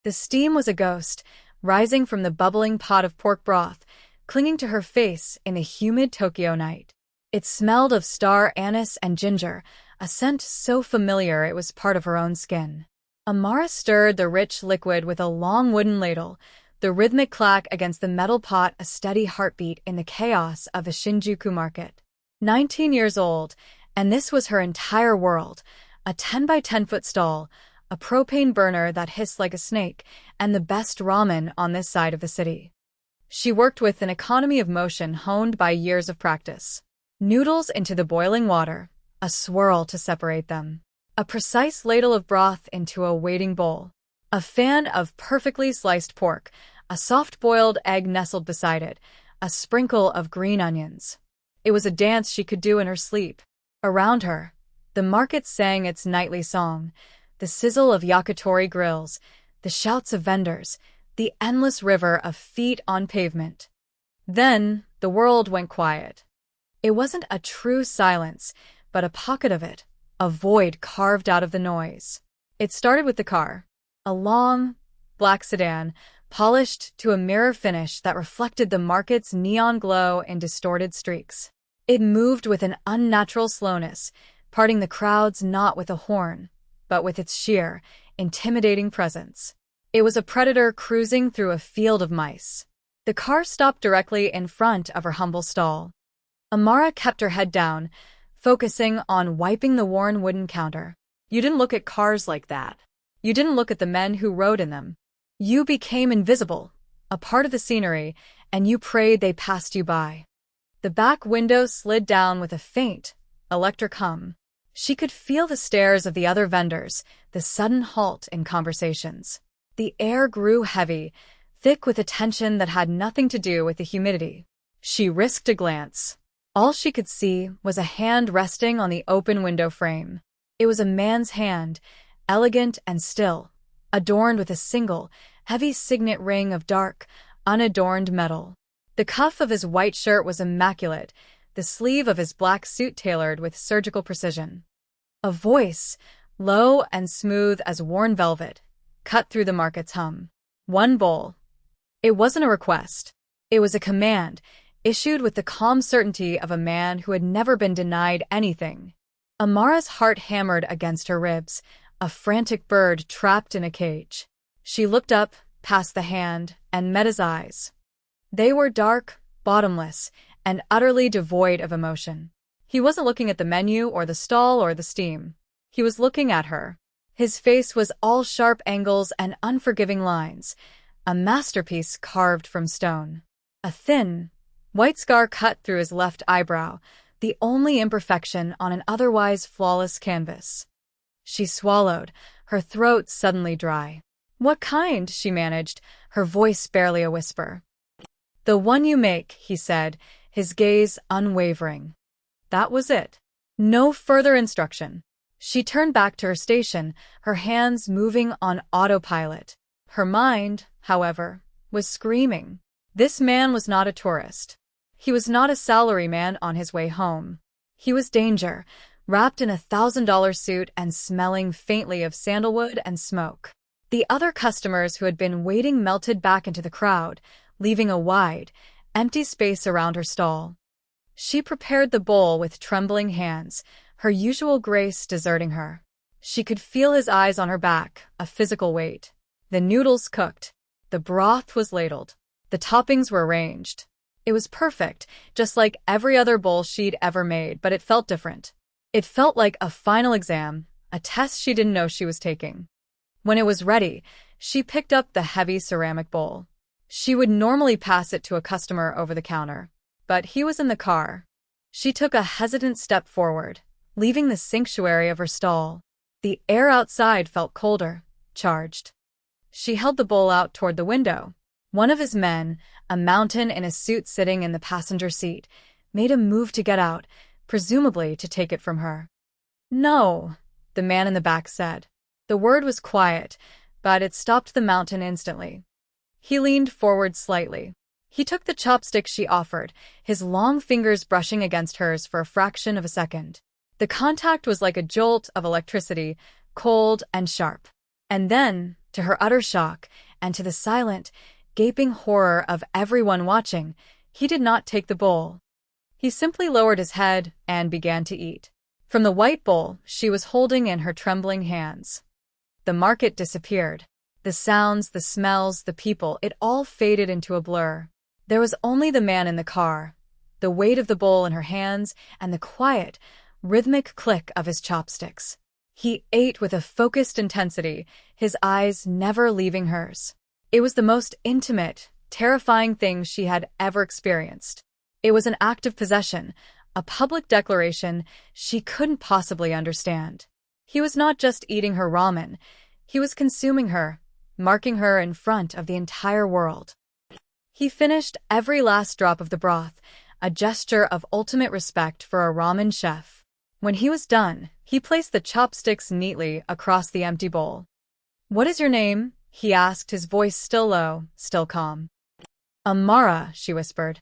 The steam was a ghost, rising from the bubbling pot of pork broth, clinging to her face in the humid Tokyo night. It smelled of star anise and ginger, a scent so familiar it was part of her own skin. Amara stirred the rich liquid with a long wooden ladle, the rhythmic clack against the metal pot a steady heartbeat in the chaos of the Shinjuku market. 19 years old, and this was her entire world, a 10 by 10-foot stall, a propane burner that hissed like a snake, and the best ramen on this side of the city. She worked with an economy of motion honed by years of practice. Noodles into the boiling water, a swirl to separate them. A precise ladle of broth into a waiting bowl. A fan of perfectly sliced pork, a soft-boiled egg nestled beside it, a sprinkle of green onions. It was a dance she could do in her sleep. Around her, the market sang its nightly song, the sizzle of yakitori grills, the shouts of vendors, the endless river of feet on pavement. Then, the world went quiet. It wasn't a true silence, but a pocket of it, a void carved out of the noise. It started with the car. A long, black sedan, polished to a mirror finish that reflected the market's neon glow in distorted streaks. It moved with an unnatural slowness, parting the crowds not with a horn, but with its sheer, intimidating presence. It was a predator cruising through a field of mice. The car stopped directly in front of her humble stall. Amara kept her head down, focusing on wiping the worn wooden counter. You didn't look at cars like that. You didn't look at the men who rode in them. You became invisible, a part of the scenery, and you prayed they passed you by. The back window slid down with a faint, electric hum. She could feel the stares of the other vendors, the sudden halt in conversations. The air grew heavy, thick with a tension that had nothing to do with the humidity. She risked a glance. All she could see was a hand resting on the open window frame. It was a man's hand, elegant and still, adorned with a single, heavy signet ring of dark, unadorned metal. The cuff of his white shirt was immaculate, the sleeve of his black suit tailored with surgical precision. A voice, low and smooth as worn velvet, cut through the market's hum. One bowl. It wasn't a request. It was a command, issued with the calm certainty of a man who had never been denied anything. Amara's heart hammered against her ribs, a frantic bird trapped in a cage. She looked up, past the hand, and met his eyes. They were dark, bottomless, and utterly devoid of emotion. He wasn't looking at the menu or the stall or the steam. He was looking at her. His face was all sharp angles and unforgiving lines, a masterpiece carved from stone. A thin, white scar cut through his left eyebrow, the only imperfection on an otherwise flawless canvas. She swallowed, her throat suddenly dry. "What kind?" she managed, her voice barely a whisper. "The one you make," he said, his gaze unwavering. That was it. No further instruction. She turned back to her station, her hands moving on autopilot. Her mind, however, was screaming. This man was not a tourist. He was not a salaryman on his way home. He was danger, wrapped in a $1,000 suit and smelling faintly of sandalwood and smoke. The other customers who had been waiting melted back into the crowd, leaving a wide, empty space around her stall. She prepared the bowl with trembling hands, her usual grace deserting her. She could feel his eyes on her back, a physical weight. The noodles cooked. The broth was ladled. The toppings were arranged. It was perfect, just like every other bowl she'd ever made, but it felt different. It felt like a final exam, a test she didn't know she was taking. When it was ready, she picked up the heavy ceramic bowl. She would normally pass it to a customer over the counter, but he was in the car. She took a hesitant step forward, leaving the sanctuary of her stall. The air outside felt colder, charged. She held the bowl out toward the window. One of his men, a mountain in a suit sitting in the passenger seat, made a move to get out, presumably to take it from her. "No," the man in the back said. The word was quiet, but it stopped the mountain instantly. He leaned forward slightly. He took the chopstick she offered, his long fingers brushing against hers for a fraction of a second. The contact was like a jolt of electricity, cold and sharp. And then, to her utter shock, and to the silent, gaping horror of everyone watching, he did not take the bowl. He simply lowered his head and began to eat. From the white bowl she was holding in her trembling hands. The market disappeared. The sounds, the smells, the people, it all faded into a blur. There was only the man in the car, the weight of the bowl in her hands, and the quiet, rhythmic click of his chopsticks. He ate with a focused intensity, his eyes never leaving hers. It was the most intimate, terrifying thing she had ever experienced. It was an act of possession, a public declaration she couldn't possibly understand. He was not just eating her ramen, he was consuming her, marking her in front of the entire world. He finished every last drop of the broth, a gesture of ultimate respect for a ramen chef. When he was done, he placed the chopsticks neatly across the empty bowl. "What is your name?" he asked, his voice still low, still calm. "Amara," she whispered.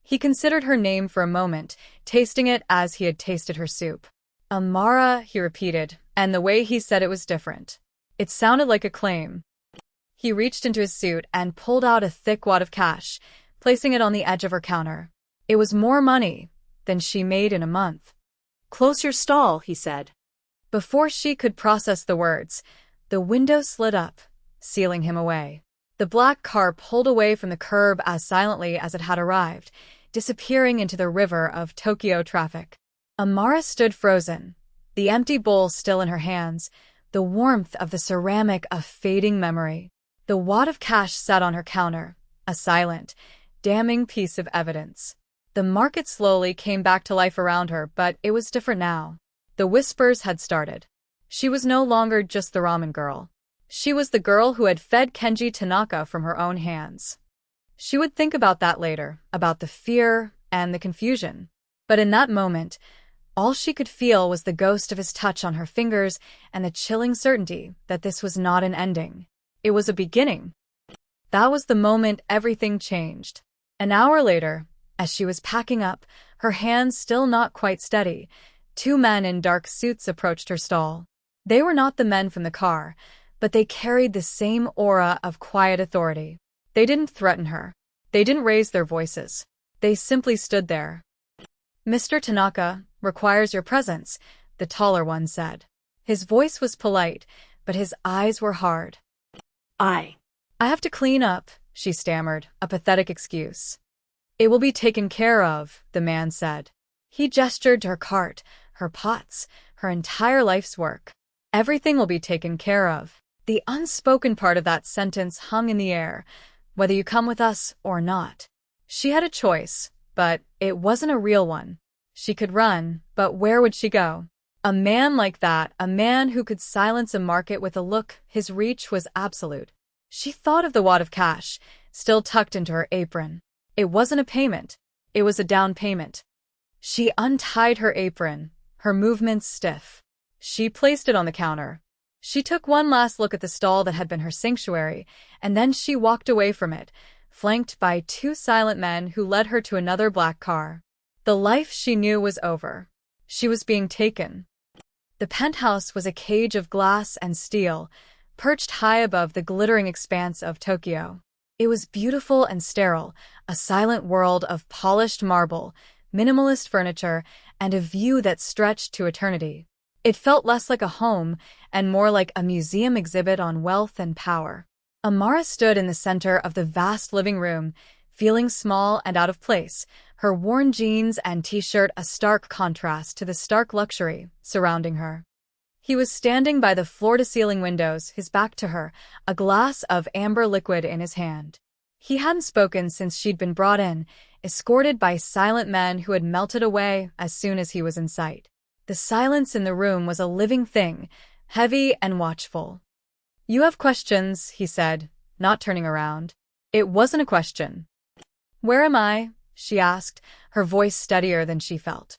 He considered her name for a moment, tasting it as he had tasted her soup. "Amara," he repeated, and the way he said it was different. It sounded like a claim. He reached into his suit and pulled out a thick wad of cash, placing it on the edge of her counter. It was more money than she made in a month. "Close your stall," he said. Before she could process the words, the window slid up, sealing him away. The black car pulled away from the curb as silently as it had arrived, disappearing into the river of Tokyo traffic. Amara stood frozen, the empty bowl still in her hands, the warmth of the ceramic a fading memory. The wad of cash sat on her counter, a silent, damning piece of evidence. The market slowly came back to life around her, but it was different now. The whispers had started. She was no longer just the ramen girl. She was the girl who had fed Kenji Tanaka from her own hands. She would think about that later, about the fear and the confusion. But in that moment, all she could feel was the ghost of his touch on her fingers and the chilling certainty that this was not an ending. It was a beginning. That was the moment everything changed. An hour later, as she was packing up, her hands still not quite steady, two men in dark suits approached her stall. They were not the men from the car, but they carried the same aura of quiet authority. They didn't threaten her. They didn't raise their voices. They simply stood there. "Mr. Tanaka requires your presence," the taller one said. His voice was polite, but his eyes were hard. I have to clean up," she stammered, a pathetic excuse. "It will be taken care of," the man said. He gestured to her cart, her pots, her entire life's work. "Everything will be taken care of." The unspoken part of that sentence hung in the air, whether you come with us or not. She had a choice, but it wasn't a real one. She could run, but where would she go? A man like that, a man who could silence a market with a look, his reach was absolute. She thought of the wad of cash, still tucked into her apron. It wasn't a payment. It was a down payment. She untied her apron, her movements stiff. She placed it on the counter. She took one last look at the stall that had been her sanctuary, and then she walked away from it, flanked by two silent men who led her to another black car. The life she knew was over. She was being taken. The penthouse was a cage of glass and steel, perched high above the glittering expanse of Tokyo. It was beautiful and sterile, a silent world of polished marble, minimalist furniture, and a view that stretched to eternity. It felt less like a home and more like a museum exhibit on wealth and power. Amara stood in the center of the vast living room, feeling small and out of place, her worn jeans and t-shirt a stark contrast to the stark luxury surrounding her. He was standing by the floor-to-ceiling windows, his back to her, a glass of amber liquid in his hand. He hadn't spoken since she'd been brought in, escorted by silent men who had melted away as soon as he was in sight. The silence in the room was a living thing, heavy and watchful. "You have questions," he said, not turning around. It wasn't a question. "Where am I?" she asked, her voice steadier than she felt.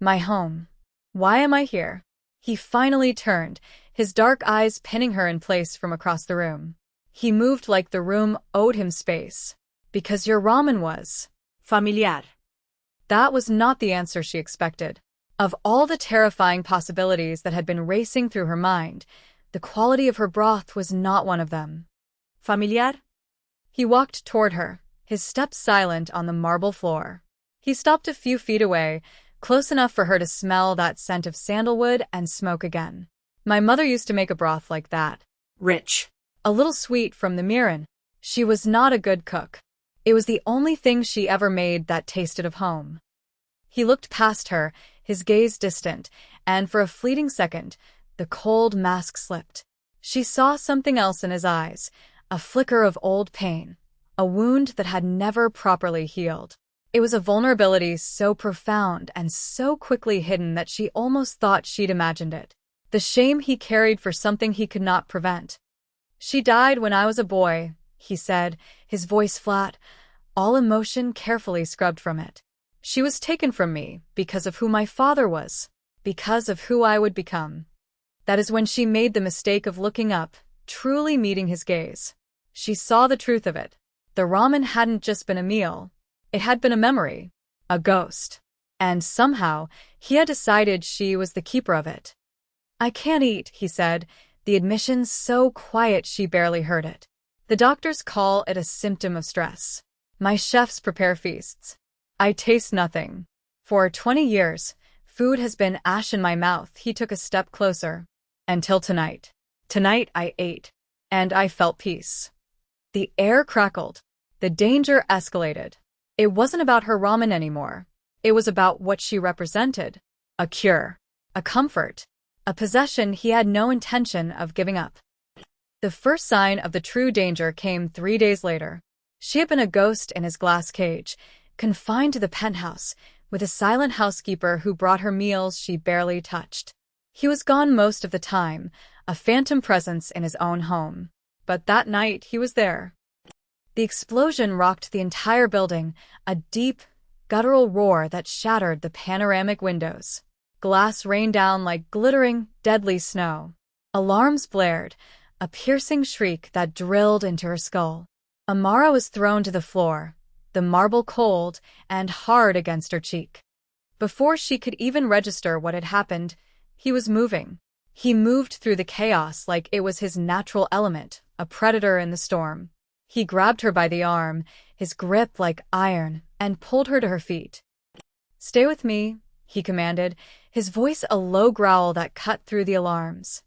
"My home. Why am I here?" He finally turned, his dark eyes pinning her in place from across the room. He moved like the room owed him space. "Because your ramen was familiar." That was not the answer she expected. Of all the terrifying possibilities that had been racing through her mind, The quality of her broth was not one of them. Familiar? He walked toward her, his steps silent on the marble floor. He stopped a few feet away, close enough for her to smell that scent of sandalwood and smoke again. My mother used to make a broth like that. Rich. A little sweet from the mirin. She was not a good cook. It was the only thing she ever made that tasted of home. He looked past her, his gaze distant, and for a fleeting second, the cold mask slipped. She saw something else in his eyes, a flicker of old pain, a wound that had never properly healed. It was a vulnerability so profound and so quickly hidden that she almost thought she'd imagined it. The shame he carried for something he could not prevent. "She died when I was a boy," he said, his voice flat, all emotion carefully scrubbed from it. "She was taken from me because of who my father was, because of who I would become." That is when she made the mistake of looking up, truly meeting his gaze. She saw the truth of it. The ramen hadn't just been a meal. It had been a memory, a ghost. And somehow, he had decided she was the keeper of it. "I can't eat," he said, the admission so quiet she barely heard it. "The doctors call it a symptom of stress. My chefs prepare feasts. I taste nothing. For 20 years, food has been ash in my mouth." He took a step closer. "Until tonight. Tonight I ate. And I felt peace." The air crackled. The danger escalated. It wasn't about her ramen anymore. It was about what she represented. A cure. A comfort. A possession he had no intention of giving up. The first sign of the true danger came 3 days later. She had been a ghost in his glass cage, confined to the penthouse, with a silent housekeeper who brought her meals she barely touched. He was gone most of the time, a phantom presence in his own home. But that night he was there. The explosion rocked the entire building, a deep, guttural roar that shattered the panoramic windows. Glass rained down like glittering, deadly snow. Alarms blared, a piercing shriek that drilled into her skull. Amara was thrown to the floor, the marble cold and hard against her cheek. Before she could even register what had happened, he was moving. He moved through the chaos like it was his natural element, a predator in the storm. He grabbed her by the arm, his grip like iron, and pulled her to her feet. "Stay with me," he commanded, his voice a low growl that cut through the alarms.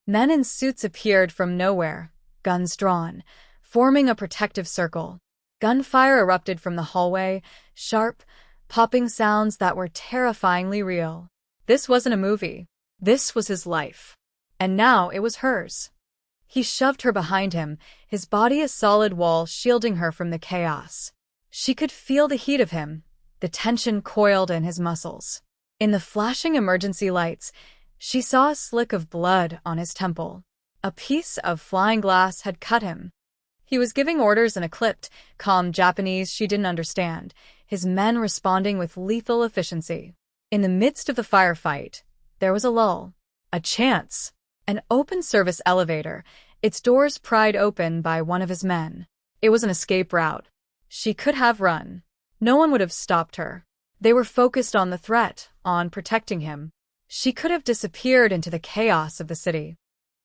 Men in suits appeared from nowhere, guns drawn, forming a protective circle. Gunfire erupted from the hallway, sharp, popping sounds that were terrifyingly real. This wasn't a movie. This was his life. And now it was hers. He shoved her behind him, his body a solid wall shielding her from the chaos. She could feel the heat of him, the tension coiled in his muscles. In the flashing emergency lights, she saw a slick of blood on his temple. A piece of flying glass had cut him. He was giving orders in a clipped, calm Japanese she didn't understand, his men responding with lethal efficiency. In the midst of the firefight, there was a lull. A chance. An open-service elevator, its doors pried open by one of his men. It was an escape route. She could have run. No one would have stopped her. They were focused on the threat, on protecting him. She could have disappeared into the chaos of the city.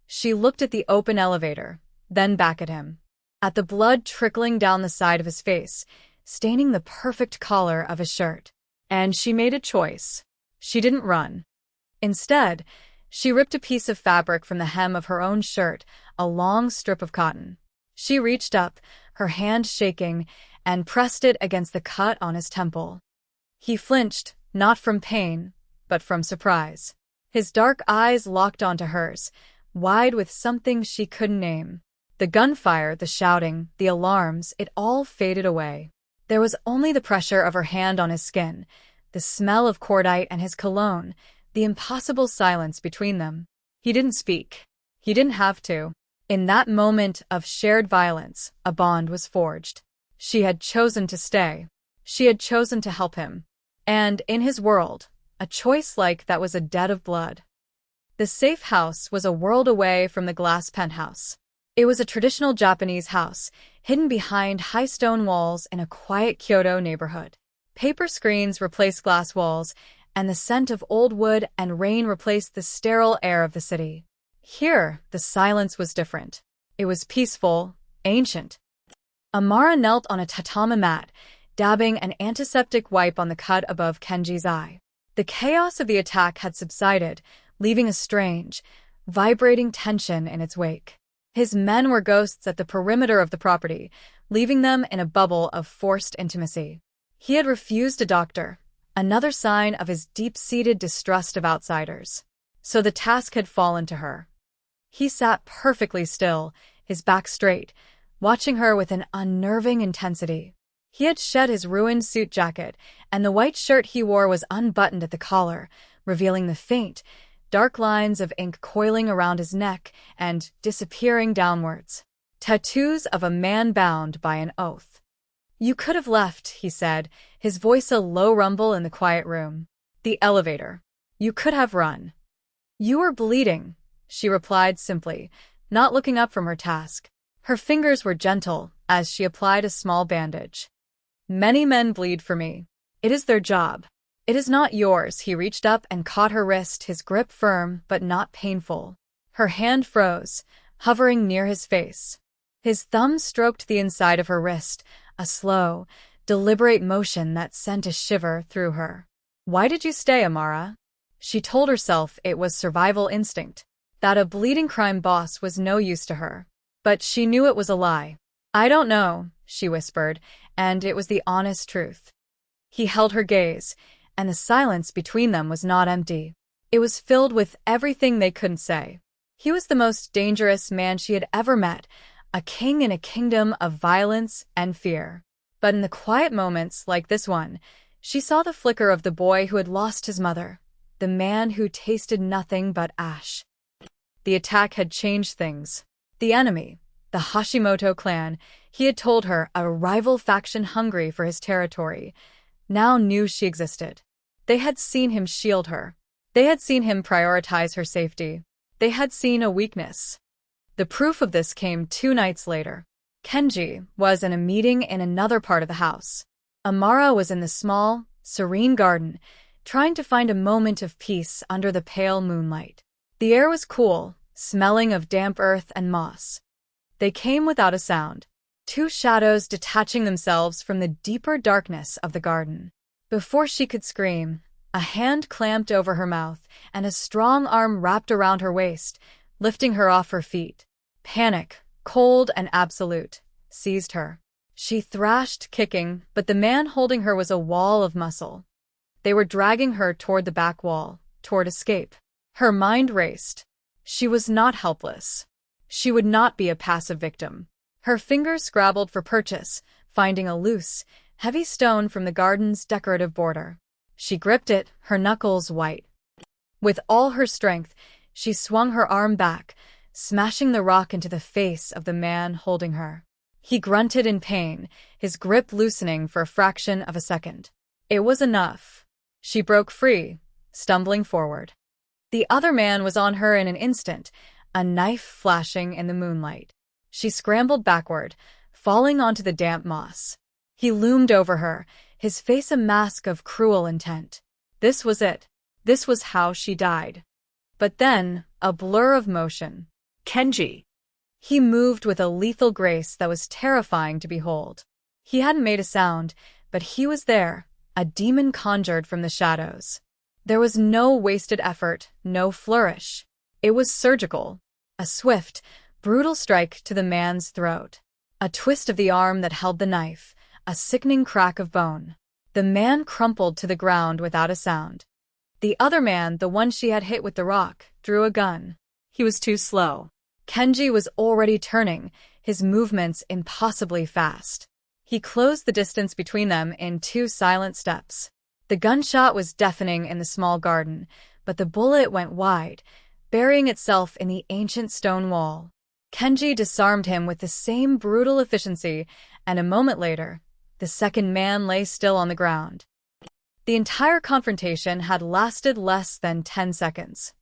She looked at the open elevator, then back at him. At the blood trickling down the side of his face, staining the perfect collar of his shirt. And she made a choice. She didn't run. Instead, she ripped a piece of fabric from the hem of her own shirt, a long strip of cotton. She reached up, her hand shaking, and pressed it against the cut on his temple. He flinched, not from pain, but from surprise. His dark eyes locked onto hers, wide with something she couldn't name. The gunfire, the shouting, the alarms, it all faded away. There was only the pressure of her hand on his skin, the smell of cordite and his cologne, the impossible silence between them. He didn't speak. He didn't have to. In that moment of shared violence, a bond was forged. She had chosen to stay. She had chosen to help him. And, in his world, a choice like that was a debt of blood. The safe house was a world away from the glass penthouse. It was a traditional Japanese house, hidden behind high stone walls in a quiet Kyoto neighborhood. Paper screens replaced glass walls, and the scent of old wood and rain replaced the sterile air of the city. Here, the silence was different. It was peaceful, ancient. Amara knelt on a tatami mat, dabbing an antiseptic wipe on the cut above Kenji's eye. The chaos of the attack had subsided, leaving a strange, vibrating tension in its wake. His men were ghosts at the perimeter of the property, leaving them in a bubble of forced intimacy. He had refused a doctor, another sign of his deep-seated distrust of outsiders. So the task had fallen to her. He sat perfectly still, his back straight, watching her with an unnerving intensity. He had shed his ruined suit jacket, and the white shirt he wore was unbuttoned at the collar, revealing the faint, dark lines of ink coiling around his neck and disappearing downwards. Tattoos of a man bound by an oath. "You could have left," he said, his voice a low rumble in the quiet room. "The elevator. You could have run." "You were bleeding," she replied simply, not looking up from her task. Her fingers were gentle as she applied a small bandage. "Many men bleed for me. It is their job. It is not yours." He reached up and caught her wrist, his grip firm but not painful. Her hand froze, hovering near his face. His thumb stroked the inside of her wrist, a slow, deliberate motion that sent a shiver through her. "Why did you stay, Amara?" She told herself it was survival instinct, that a bleeding crime boss was no use to her. But she knew it was a lie. "I don't know," she whispered, and it was the honest truth. He held her gaze, and the silence between them was not empty. It was filled with everything they couldn't say. He was the most dangerous man she had ever met, a king in a kingdom of violence and fear. But in the quiet moments like this one, she saw the flicker of the boy who had lost his mother, the man who tasted nothing but ash. The attack had changed things. The enemy, the Hashimoto clan, he had told her, a rival faction hungry for his territory, now knew she existed. They had seen him shield her. They had seen him prioritize her safety. They had seen a weakness. The proof of this came 2 nights later. Kenji was in a meeting in another part of the house. Amara was in the small, serene garden, trying to find a moment of peace under the pale moonlight. The air was cool, smelling of damp earth and moss. They came without a sound, 2 shadows detaching themselves from the deeper darkness of the garden. Before she could scream, a hand clamped over her mouth and a strong arm wrapped around her waist, lifting her off her feet. Panic, cold and absolute, seized her. She thrashed, kicking, but the man holding her was a wall of muscle. They were dragging her toward the back wall, toward escape. Her mind raced. She was not helpless. She would not be a passive victim. Her fingers scrabbled for purchase, finding a loose, heavy stone from the garden's decorative border. She gripped it, her knuckles white. With all her strength, she swung her arm back, smashing the rock into the face of the man holding her. He grunted in pain, his grip loosening for a fraction of a second. It was enough. She broke free, stumbling forward. The other man was on her in an instant, a knife flashing in the moonlight. She scrambled backward, falling onto the damp moss. He loomed over her, his face a mask of cruel intent. This was it. This was how she died. But then, a blur of motion. "Kenji." He moved with a lethal grace that was terrifying to behold. He hadn't made a sound, but he was there, a demon conjured from the shadows. There was no wasted effort, no flourish. It was surgical. A swift, brutal strike to the man's throat. A twist of the arm that held the knife, a sickening crack of bone. The man crumpled to the ground without a sound. The other man, the one she had hit with the rock, drew a gun. He was too slow. Kenji was already turning, his movements impossibly fast. He closed the distance between them in 2 silent steps. The gunshot was deafening in the small garden, but the bullet went wide, burying itself in the ancient stone wall. Kenji disarmed him with the same brutal efficiency, and a moment later, the second man lay still on the ground. The entire confrontation had lasted less than 10 seconds.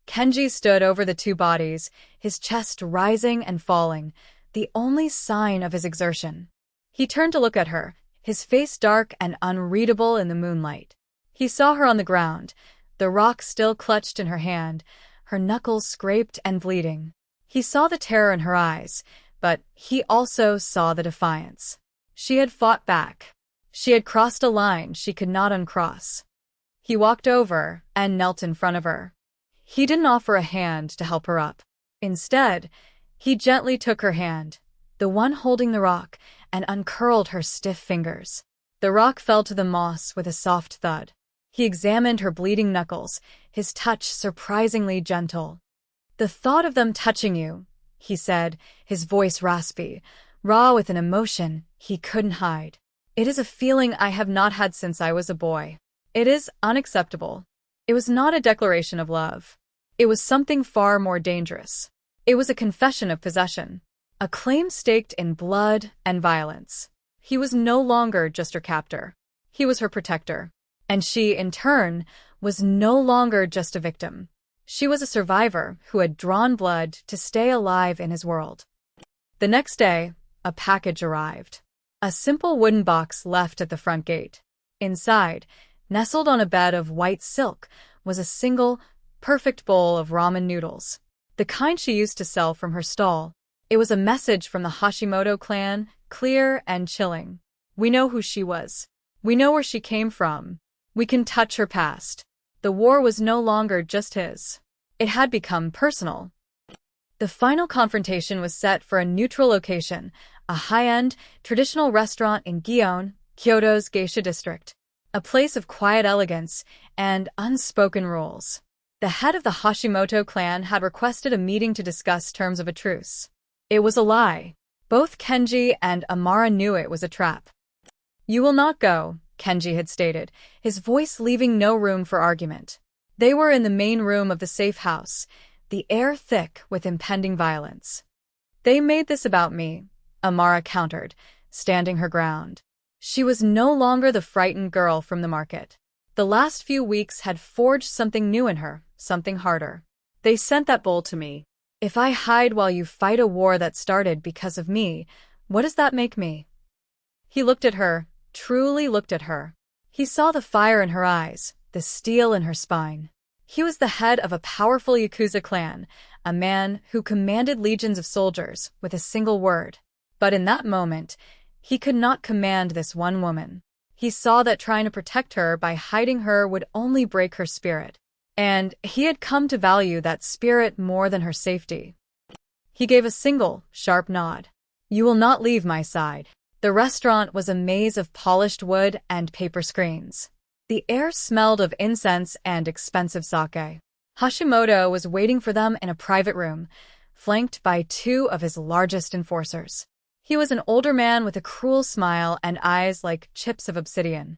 Kenji stood over the 2 bodies, his chest rising and falling, the only sign of his exertion. He turned to look at her, his face dark and unreadable in the moonlight. He saw her on the ground, the rock still clutched in her hand, her knuckles scraped and bleeding. He saw the terror in her eyes, but he also saw the defiance. She had fought back. She had crossed a line she could not uncross. He walked over and knelt in front of her. He didn't offer a hand to help her up. Instead, he gently took her hand, the one holding the rock, and uncurled her stiff fingers. The rock fell to the moss with a soft thud. He examined her bleeding knuckles, his touch surprisingly gentle. "The thought of them touching you," he said, his voice raspy, raw with an emotion he couldn't hide. "It is a feeling I have not had since I was a boy. It is unacceptable." It was not a declaration of love. It was something far more dangerous. It was a confession of possession, a claim staked in blood and violence. He was no longer just her captor. He was her protector. And she, in turn, was no longer just a victim. She was a survivor who had drawn blood to stay alive in his world. The next day, a package arrived. A simple wooden box left at the front gate. Inside, nestled on a bed of white silk, was a single, perfect bowl of ramen noodles, the kind she used to sell from her stall. It was a message from the Hashimoto clan, clear and chilling. "We know who she was. We know where she came from. We can touch her past." The war was no longer just his. It had become personal. The final confrontation was set for a neutral location, a high-end, traditional restaurant in Gion, Kyoto's geisha district, a place of quiet elegance and unspoken rules. The head of the Hashimoto clan had requested a meeting to discuss terms of a truce. It was a lie. Both Kenji and Amara knew it was a trap. "You will not go," Kenji had stated, his voice leaving no room for argument. They were in the main room of the safe house, the air thick with impending violence. "They made this about me," Amara countered, standing her ground. She was no longer the frightened girl from the market. The last few weeks had forged something new in her, something harder. "They sent that bowl to me. If I hide while you fight a war that started because of me, what does that make me?" He looked at her, truly looked at her. He saw the fire in her eyes, the steel in her spine. He was the head of a powerful Yakuza clan, a man who commanded legions of soldiers with a single word. But in that moment, he could not command this one woman. He saw that trying to protect her by hiding her would only break her spirit. And he had come to value that spirit more than her safety. He gave a single, sharp nod. "You will not leave my side." The restaurant was a maze of polished wood and paper screens. The air smelled of incense and expensive sake. Hashimoto was waiting for them in a private room, flanked by two of his largest enforcers. He was an older man with a cruel smile and eyes like chips of obsidian.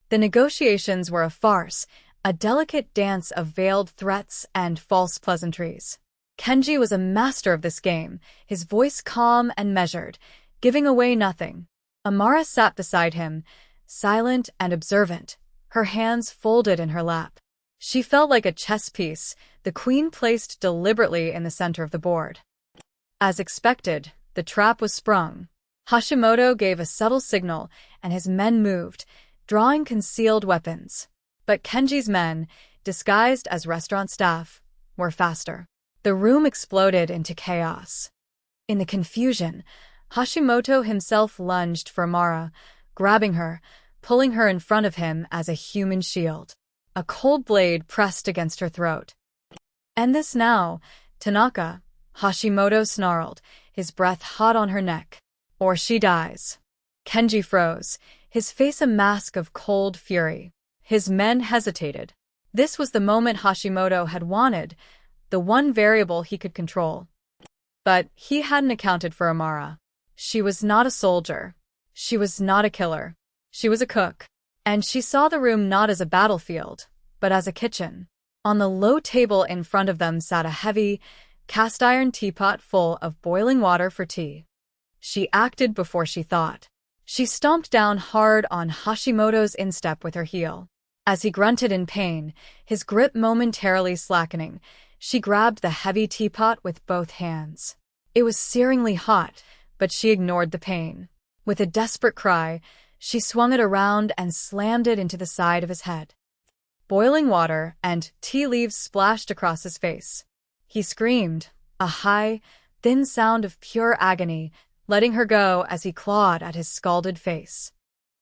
The negotiations were a farce, a delicate dance of veiled threats and false pleasantries. Kenji was a master of this game, his voice calm and measured, giving away nothing. Amara sat beside him, silent and observant, her hands folded in her lap. She felt like a chess piece, the queen placed deliberately in the center of the board. As expected, the trap was sprung. Hashimoto gave a subtle signal, and his men moved, drawing concealed weapons. But Kenji's men, disguised as restaurant staff, were faster. The room exploded into chaos. In the confusion, Hashimoto himself lunged for Amara, grabbing her, pulling her in front of him as a human shield. A cold blade pressed against her throat. "End this now, Tanaka," Hashimoto snarled, his breath hot on her neck. "Or she dies." Kenji froze, his face a mask of cold fury. His men hesitated. This was the moment Hashimoto had wanted, the one variable he could control. But he hadn't accounted for Amara. She was not a soldier. She was not a killer. She was a cook. And she saw the room not as a battlefield, but as a kitchen. On the low table in front of them sat a heavy, cast-iron teapot full of boiling water for tea. She acted before she thought. She stomped down hard on Hashimoto's instep with her heel. As he grunted in pain, his grip momentarily slackening, she grabbed the heavy teapot with both hands. It was searingly hot, but she ignored the pain. With a desperate cry, she swung it around and slammed it into the side of his head. Boiling water and tea leaves splashed across his face. He screamed, a high, thin sound of pure agony, letting her go as he clawed at his scalded face.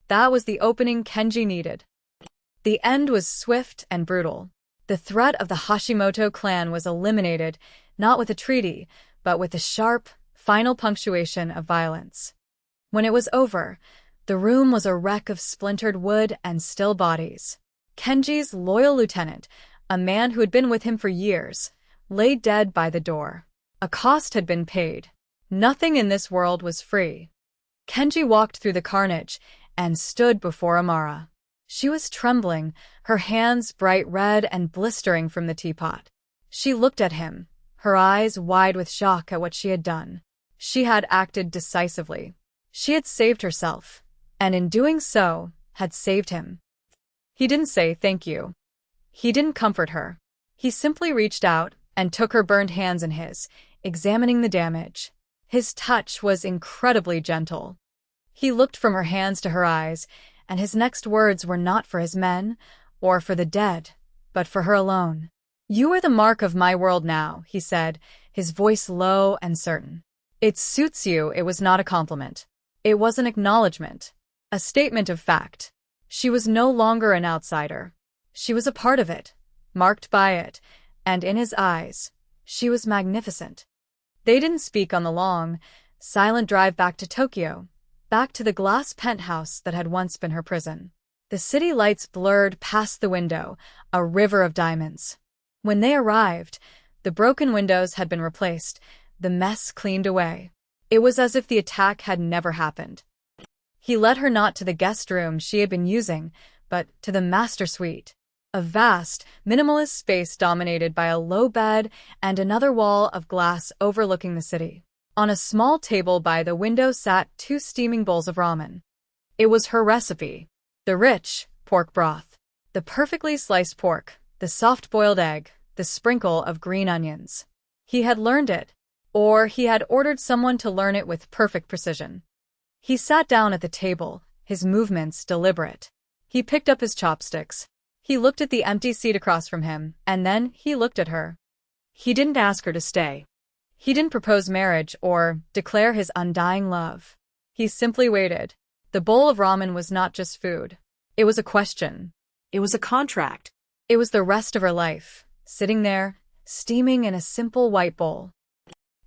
That was the opening Kenji needed. The end was swift and brutal. The threat of the Hashimoto clan was eliminated, not with a treaty, but with the sharp, final punctuation of violence. When it was over, the room was a wreck of splintered wood and still bodies. Kenji's loyal lieutenant, a man who had been with him for years, lay dead by the door. A cost had been paid. Nothing in this world was free. Kenji walked through the carnage and stood before Amara. She was trembling, her hands bright red and blistering from the teapot. She looked at him, her eyes wide with shock at what she had done. She had acted decisively. She had saved herself, and in doing so, had saved him. He didn't say thank you. He didn't comfort her. He simply reached out and took her burned hands in his, examining the damage. His touch was incredibly gentle. He looked from her hands to her eyes, and his next words were not for his men, or for the dead, but for her alone. "You are the mark of my world now," he said, his voice low and certain. "It suits you." It was not a compliment. It was an acknowledgement, a statement of fact. She was no longer an outsider. She was a part of it, marked by it, and in his eyes, she was magnificent. They didn't speak on the long, silent drive back to Tokyo, back to the glass penthouse that had once been her prison. The city lights blurred past the window, a river of diamonds. When they arrived, the broken windows had been replaced, the mess cleaned away. It was as if the attack had never happened. He led her not to the guest room she had been using, but to the master suite, a vast, minimalist space dominated by a low bed and another wall of glass overlooking the city. On a small table by the window sat 2 steaming bowls of ramen. It was her recipe. The rich pork broth, the perfectly sliced pork, the soft-boiled egg, the sprinkle of green onions. He had learned it, or he had ordered someone to learn it with perfect precision. He sat down at the table, his movements deliberate. He picked up his chopsticks. He looked at the empty seat across from him, and then he looked at her. He didn't ask her to stay. He didn't propose marriage or declare his undying love. He simply waited. The bowl of ramen was not just food. It was a question. It was a contract. It was the rest of her life, sitting there, steaming in a simple white bowl.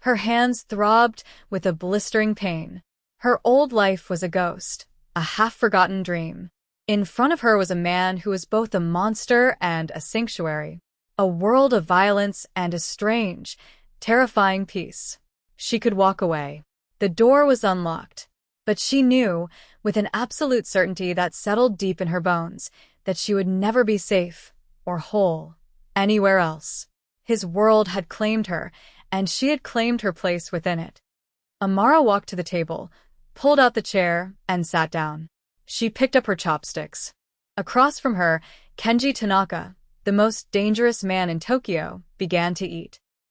Her hands throbbed with a blistering pain. Her old life was a ghost, a half-forgotten dream. In front of her was a man who was both a monster and a sanctuary, a world of violence and a strange, terrifying peace. She could walk away. The door was unlocked, but she knew, with an absolute certainty that settled deep in her bones, that she would never be safe or whole anywhere else. His world had claimed her, and she had claimed her place within it. Amara walked to the table, pulled out the chair, and sat down. She picked up her chopsticks. Across from her, Kenji Tanaka, the most dangerous man in Tokyo, began to eat.